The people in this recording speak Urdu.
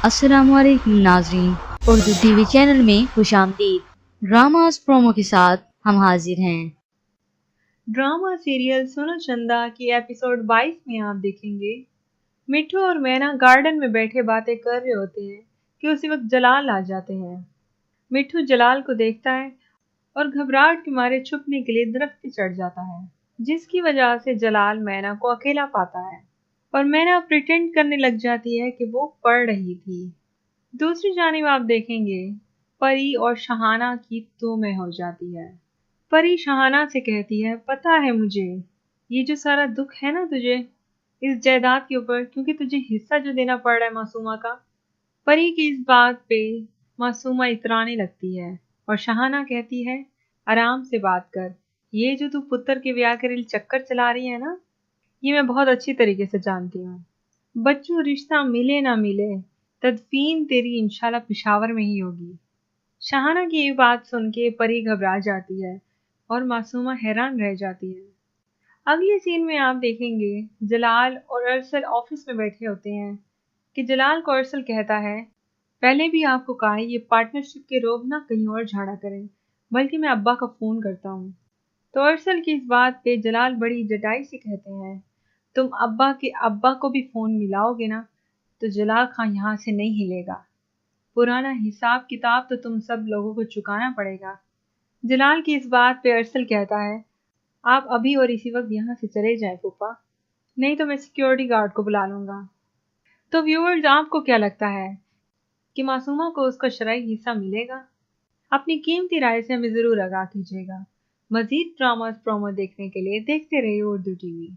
السلام علیکم ناظرین، اردو ٹی وی چینل میں خوش آمدید۔ ڈراماز پرومو کے ساتھ ہم حاضر ہیں۔ ڈرامہ سیریل سونو چندا کی ایپیسوڈ 22 میں آپ دیکھیں گے مٹھو اور مینا گارڈن میں بیٹھے باتیں کر رہے ہوتے ہیں کہ اسی وقت جلال آ جاتے ہیں۔ مٹھو جلال کو دیکھتا ہے اور گھبراہٹ کے مارے چھپنے کے لیے درخت پہ چڑھ جاتا ہے، جس کی وجہ سے جلال مینا کو اکیلا پاتا ہے اور مینا پریٹینڈ کرنے لگ جاتی ہے کہ وہ پڑھ رہی تھی۔ دوسری جانب آپ دیکھیں گے پری اور شہانہ کی تو میں ہو جاتی ہے۔ پری شہانہ سے کہتی ہے، پتہ ہے مجھے یہ جو سارا دکھ ہے نا تجھے اس جائیداد کے اوپر، کیونکہ تجھے حصہ جو دینا پڑ رہا ہے معصومہ کا۔ پری کی اس بات پہ معصومہ اترانے لگتی ہے اور شہانہ کہتی ہے، آرام سے بات کر، یہ جو تو پتر کے بیاہ کے لیے چکر چلا رہی ہے نا، یہ میں بہت اچھی طریقے سے جانتی ہوں۔ بچوں رشتہ ملے نہ ملے، تدفین تیری انشاءاللہ پشاور میں ہی ہوگی۔ شہانہ کی یہ بات سن کے پری گھبرا جاتی ہے اور معصومہ حیران رہ جاتی ہے۔ اگلے سین میں آپ دیکھیں گے جلال اور ارسل آفس میں بیٹھے ہوتے ہیں کہ جلال کو ارسل کہتا ہے، پہلے بھی آپ کو کہا ہے یہ پارٹنرشپ کے روب نہ کہیں اور جھاڑا کریں، بلکہ میں ابا کا فون کرتا ہوں۔ تو ارسل کی اس بات پہ جلال بڑی جٹائی سے کہتے ہیں، تم ابا کو بھی فون ملاؤ گے نا تو جلال خان یہاں سے نہیں ہلے گا، پرانا حساب کتاب تو تم سب لوگوں کو چکانا پڑے گا۔ جلال کی اس بات پہ ارسل کہتا ہے، آپ ابھی اور اسی وقت یہاں سے چلے جائیں پھوپھا، نہیں تو میں سیکیورٹی گارڈ کو بلا لوں گا۔ تو ویورز، آپ کو کیا لگتا ہے کہ معصومہ کو اس کا شرعی حصہ ملے گا؟ اپنی قیمتی رائے سے ہمیں ضرور آگاہ کیجیے گا۔ مزید ڈراماز پرومو دیکھنے کے لیے دیکھتے رہیے اردو ٹی وی۔